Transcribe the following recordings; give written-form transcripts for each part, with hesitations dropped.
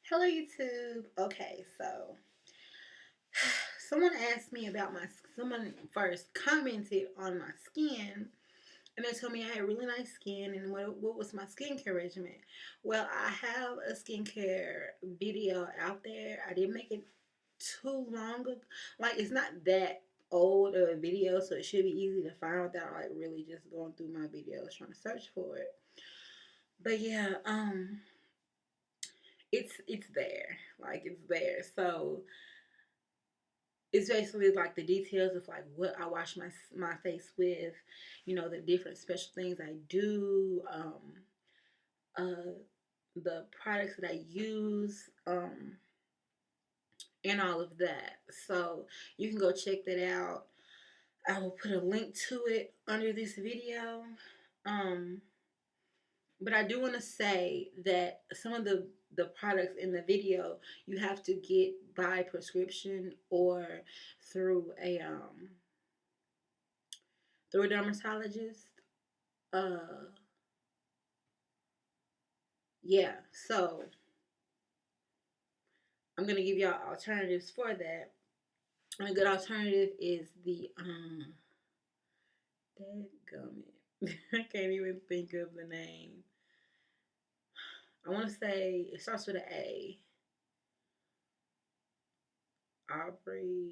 Hello YouTube. Okay, so someone asked me about someone first commented on my skin and they told me I had really nice skin and what was my skincare regimen. Well, I have a skincare video out there. I didn't make it too long ago. Like, it's not that old of a video, so it should be easy to find without like really just going through my videos trying to search for it. But yeah, it's there. Like, it's there. So it's basically like the details of like what I wash my face with, the different special things I do, uh, the products that I use, and all of that. So you can go check that out. I will put a link to it under this video. Um, but I do want to say that some of the products in the video you have to get by prescription or through a dermatologist. Uh, yeah. So I'm gonna give y'all alternatives for that. And a good alternative is the dadgummit. I can't even think of the name. I want to say it starts with an A. Aubrey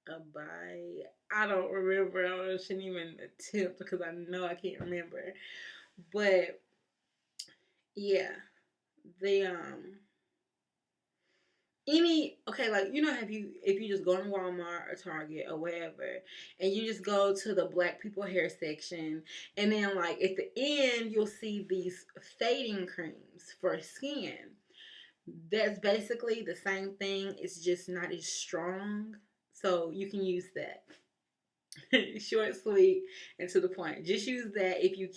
Abai. I don't remember. I shouldn't even attempt because I know I can't remember. But yeah, the any okay, like, if you just go to Walmart or Target or wherever and you just go to the black people hair section, and then like at the end you'll see these fading creams for skin. That's basically the same thing. It's just not as strong, so you can use that. Short, sweet, and to the point. Just use that. If you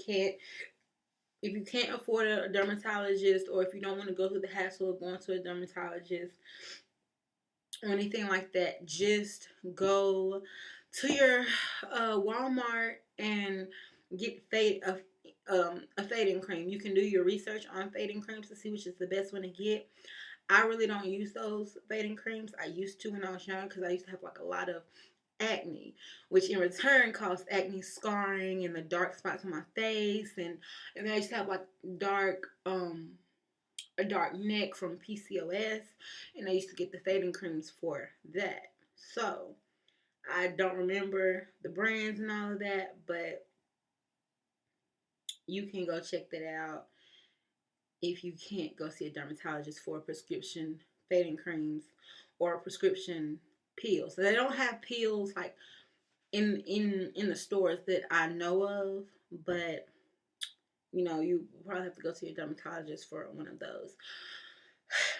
can't afford a dermatologist, or if you don't want to go through the hassle of going to a dermatologist or anything like that, just go to your Walmart and get a fading cream. You can do your research on fading creams to see which is the best one to get. I really don't use those fading creams. I used to when I was young because I used to have like a lot of acne, which in return caused acne scarring and the dark spots on my face, and then I used to have like dark a dark neck from PCOS, and I used to get the fading creams for that. So I don't remember the brands and all of that, but you can go check that out if you can't go see a dermatologist for prescription fading creams or prescription pills. So they don't have pills like in the stores that I know of, but you probably have to go to your dermatologist for one of those.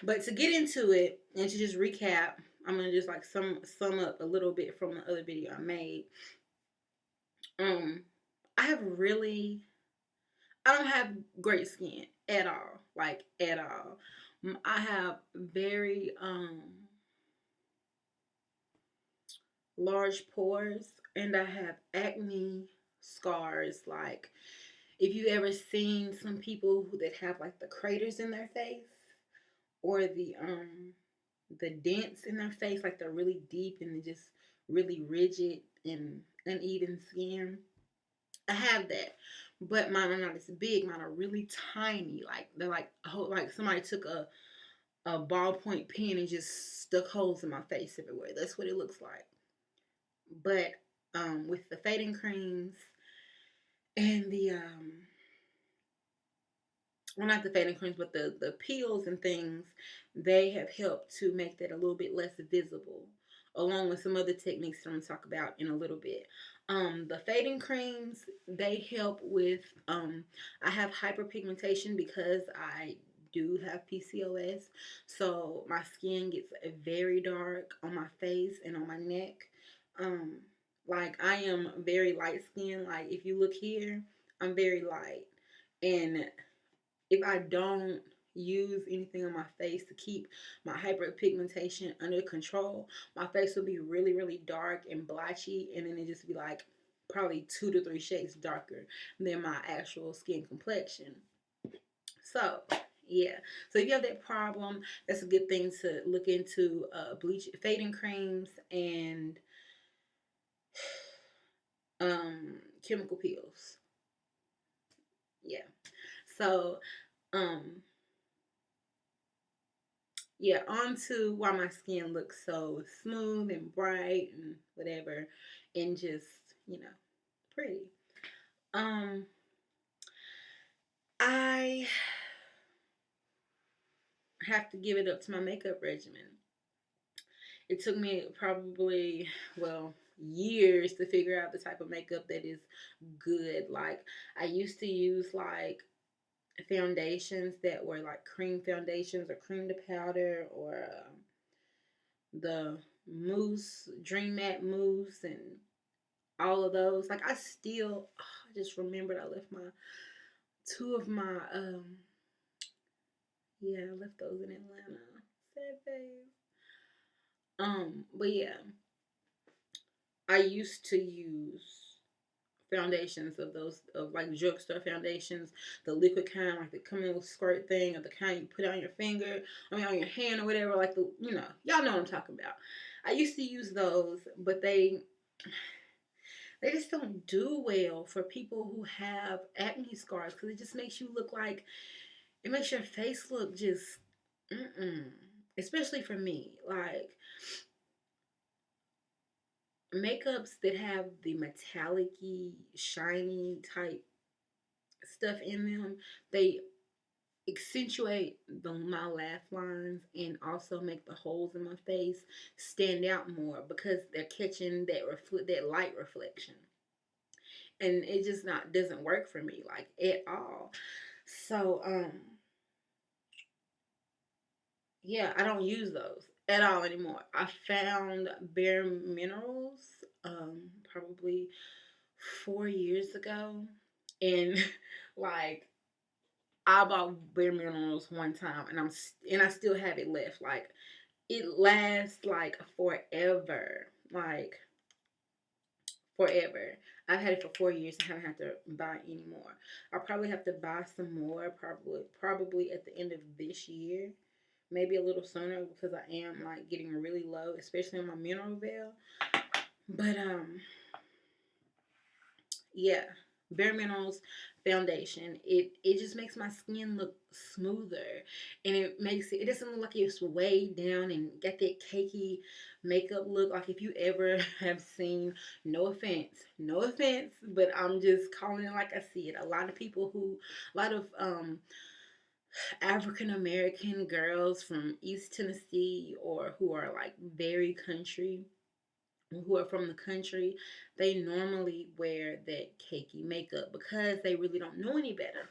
But to get into it and to just recap, I'm gonna just like sum up a little bit from the other video I made. Um, I have really I don't have great skin at all, like at all. I have very large pores, and I have acne scars. Like, if you ever seen some people that have like the craters in their face, or the dents in their face, like they're really deep and they're just really rigid and uneven skin. I have that, but mine are not as big. Mine are really tiny. Like, they're like somebody took a ballpoint pen and just stuck holes in my face everywhere. That's what it looks like. But with the fading creams and the well, not the fading creams, but the peels and things, they have helped to make that a little bit less visible, along with some other techniques that I'm gonna talk about in a little bit. The fading creams, they help with I have hyperpigmentation because I do have PCOS, so my skin gets very dark on my face and on my neck. Um, like, I am very light skinned. Like, if you look here, I'm very light, and if I don't use anything on my face to keep my hyperpigmentation under control, my face will be really, really dark and blotchy, and then it just be like probably 2 to 3 shades darker than my actual skin complexion. So, Yeah. So if you have that problem, that's a good thing to look into bleach fading creams and chemical peels. Yeah. So um yeah, on to why my skin looks so smooth and bright and whatever and just, you know, pretty. Um I have to give it up to my makeup regimen. It took me probably, well, years to figure out the type of makeup that is good. Like, I used to use like foundations that were like cream foundations or cream to powder or the mousse, Dream Matte mousse, and all of those. Like, I still, I just remembered I left my two of my, yeah, I left those in Atlanta. Sad face. But yeah, I used to use foundations of those of like drugstore foundations, the liquid kind, like the come in with squirt thing, or the kind you put on your finger, I mean on your hand or whatever, like the y'all know what I'm talking about. I used to use those, but they just don't do well for people who have acne scars because it just makes you look like it makes your face look just especially for me like makeups that have the metallic-y, shiny type stuff in them, they accentuate my laugh lines and also make the holes in my face stand out more because they're catching that light reflection. And it just not doesn't work for me like at all. So yeah, I don't use those at all anymore. I found Bare Minerals probably 4 years ago, and like I bought Bare Minerals one time, and I still have it left. Like it lasts like forever, like forever. I've had it for 4 years. I haven't had to buy any more. I'll probably have to buy some more, probably at the end of this year, maybe a little sooner because I am like getting really low, especially on my mineral veil. But yeah, Bare Minerals foundation. It just makes my skin look smoother, and it doesn't look like it's way down and got that cakey makeup look. Like if you ever have seen, no offense, but I'm just calling it like I see it. A lot of African American girls from East Tennessee or who are like very country who are from the country, they normally wear that cakey makeup because they really don't know any better.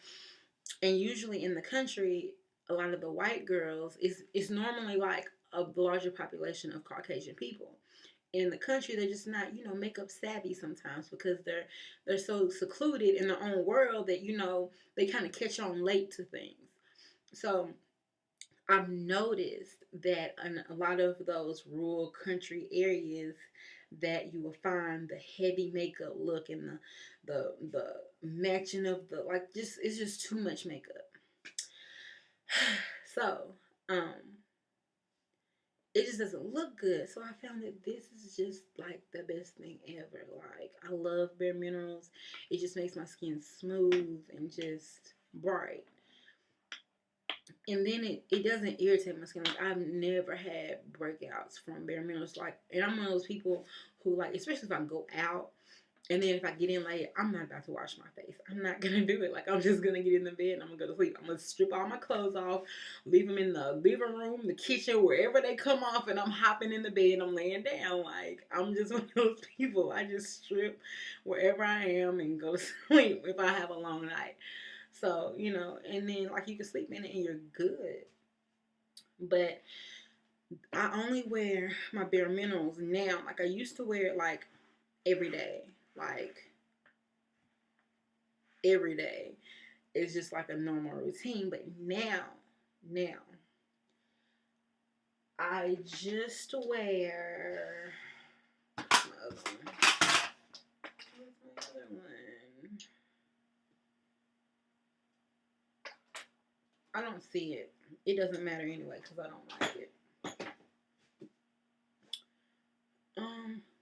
And usually in the country, a lot of the white girls is normally like a larger population of Caucasian people. In the country, they're just not, makeup savvy sometimes because they're so secluded in their own world that they kind of catch on late to things. So I've noticed that in a lot of those rural country areas that you will find the heavy makeup look and the matching of the like just it's just too much makeup. So, it just doesn't look good. So I found that this is just like the best thing ever. Like I love Bare Minerals. It just makes my skin smooth and just bright. And then it doesn't irritate my skin. Like I've never had breakouts from Bare Minerals. Like, and I'm one of those people who like, especially if I go out, and then if I get in late, I'm not about to wash my face. I'm not gonna do it. Like I'm just gonna get in the bed and I'm gonna go to sleep. I'm gonna strip all my clothes off, leave them in the living room, the kitchen, wherever they come off, and I'm hopping in the bed and I'm laying down. Like I'm just one of those people. I just strip wherever I am and go to sleep if I have a long night. So, and then like you can sleep in it and you're good. But I only wear my Bare Minerals now. Like I used to wear it like every day. Like every day. It's just like a normal routine. But now, I just wear where's my other one? I don't see it. It doesn't matter anyway because I don't like it.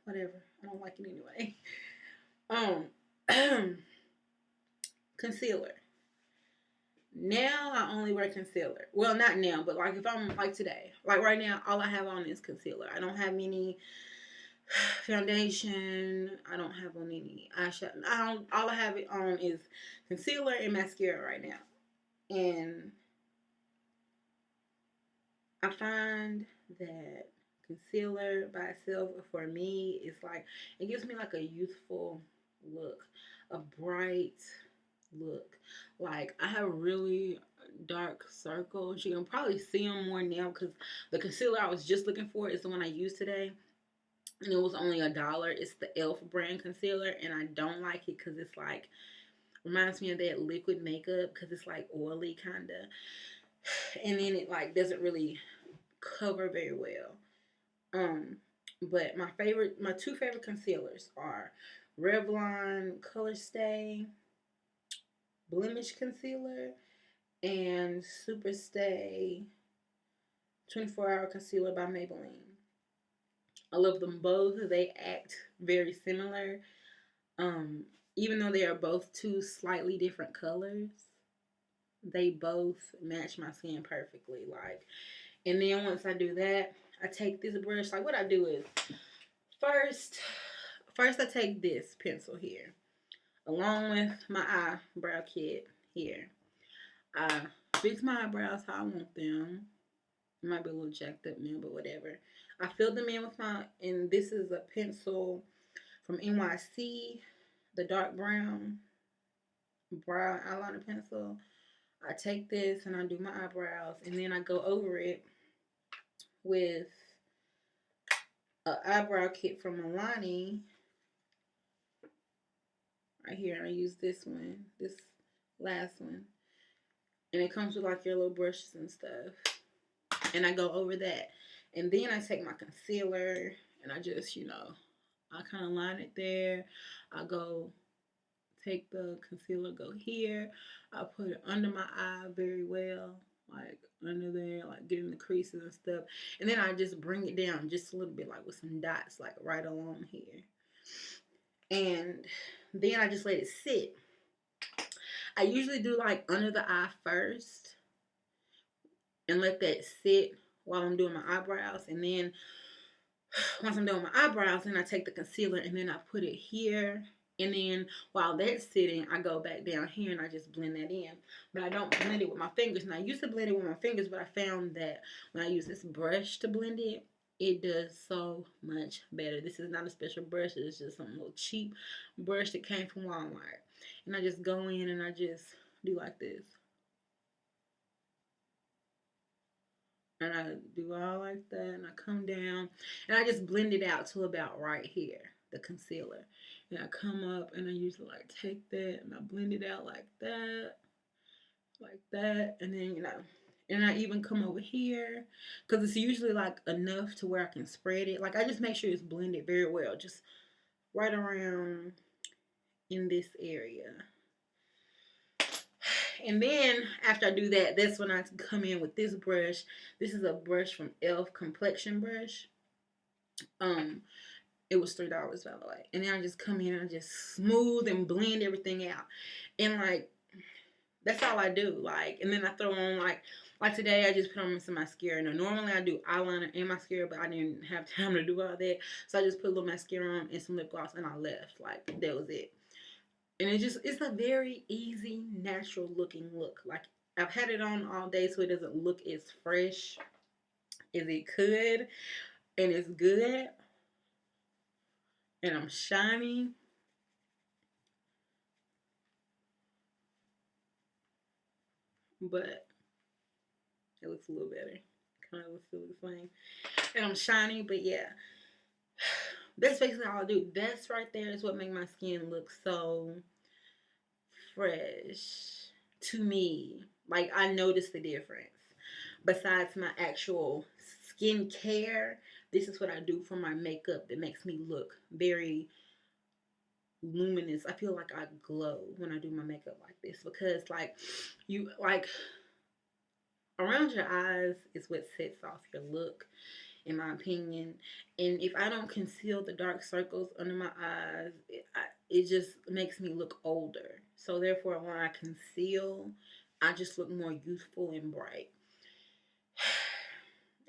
Whatever. I don't like it anyway. Um, concealer. Now I only wear concealer. Well, not now, but like if I'm like today, like right now, all I have on is concealer. I don't have any foundation. I don't have on any eyeshadow. I don't. All I have it on is concealer and mascara right now, and I find that concealer by itself for me is like it gives me like a youthful look, a bright look. Like I have really dark circles. You can probably see them more now because the concealer I was just looking for is the one I used today. And it was only $1. It's the e.l.f. brand concealer, and I don't like it because it's like reminds me of that liquid makeup because it's like oily kind of, and then it like doesn't really cover very well. Um, but my two favorite concealers are Revlon Color Stay Blemish Concealer and Super Stay 24-hour concealer by Maybelline. I love them both. They act very similar. Um, Even though they are both two slightly different colors, they both match my skin perfectly. Like, and then once I do that, I take this brush. Like, what I do is first, first I take this pencil here, along with my eyebrow kit here. I fix my eyebrows how I want them. It might be a little jacked up now, but whatever. I fill them in with and this is a pencil from NYC, the dark brown brow eyeliner pencil. I take this and I do my eyebrows, and then I go over it with an eyebrow kit from Milani right here. And I use this one, this last one, and it comes with like your little brushes and stuff. And I go over that, and then I take my concealer and I just, I kind of line it there. I go take the concealer, go here. I put it under my eye very well, like under there, like getting the creases and stuff. And then I just bring it down just a little bit, like with some dots, like right along here. And then I just let it sit. I usually do like under the eye first and let that sit while I'm doing my eyebrows. And then once I'm done with my eyebrows, then I take the concealer and then I put it here. And then while that's sitting, I go back down here and I just blend that in. But I don't blend it with my fingers. And I used to blend it with my fingers, but I found that when I use this brush to blend it, it does so much better. This is not a special brush. It's just some little cheap brush that came from Walmart. And I just go in and I just do like this. And I do all like that, and I come down, and I just blend it out to about right here, the concealer. And I come up, and I usually like take that, and I blend it out like that, and then, and I even come over here, because it's usually like enough to where I can spread it. Like, I just make sure it's blended very well, just right around in this area. And then after I do that, that's when I come in with this brush. This is a brush from e.l.f. Complexion Brush. It was $3 by the way. And then I just come in and I just smooth and blend everything out. And like that's all I do. Like, and then I throw on like today I just put on some mascara. Now normally I do eyeliner and mascara, but I didn't have time to do all that. So I just put a little mascara on and some lip gloss and I left. Like that was it. And it's a very easy, natural looking look. Like I've had it on all day so it doesn't look as fresh as it could. And it's good. And I'm shiny. But it looks a little better. Kind of looks still the same. And I'm shiny, but yeah. That's basically all I do. That's right there is what makes my skin look so fresh to me. Like I notice the difference. Besides my actual skincare, this is what I do for my makeup that makes me look very luminous. I feel like I glow when I do my makeup like this because like you like around your eyes is what sets off your look, in my opinion. And if I don't conceal the dark circles under my eyes, it just makes me look older. So therefore, when I conceal, I just look more youthful and bright.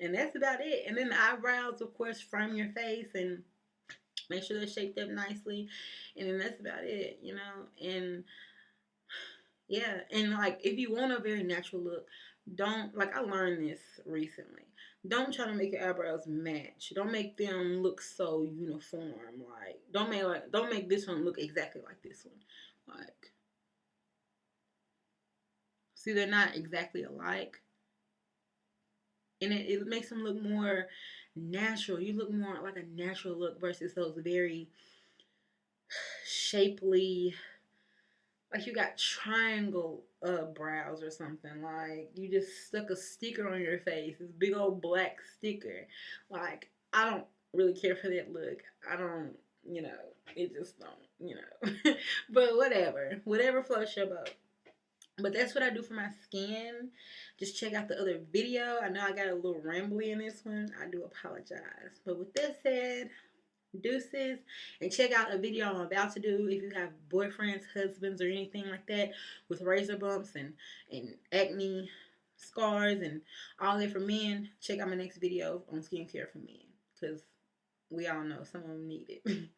And that's about it. And then the eyebrows, of course, frame your face and make sure they're shaped up nicely. And then that's about it, you know. And yeah, and like if you want a very natural look, don't, like, I learned this recently. Don't try to make your eyebrows match. Don't make them look so uniform. Don't make this one look exactly like this one. Like, see, they're not exactly alike, and it makes them look more natural. You look more like a natural look versus those very shapely, like you got triangle brows or something. Like you just stuck a sticker on your face, this big old black sticker. Like, I don't really care for that look. I don't, you know, it just don't, you know. But whatever floats your boat. But that's what I do for my skin. Just check out the other video. I know I got a little rambly in this one. I do apologize. But with that said, deuces. And check out a video I'm about to do if you have boyfriends, husbands, or anything like that with razor bumps and acne scars and all that for men. Check out my next video on skincare for men, because we all know some of them need it.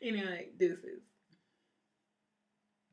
Anyway, deuces.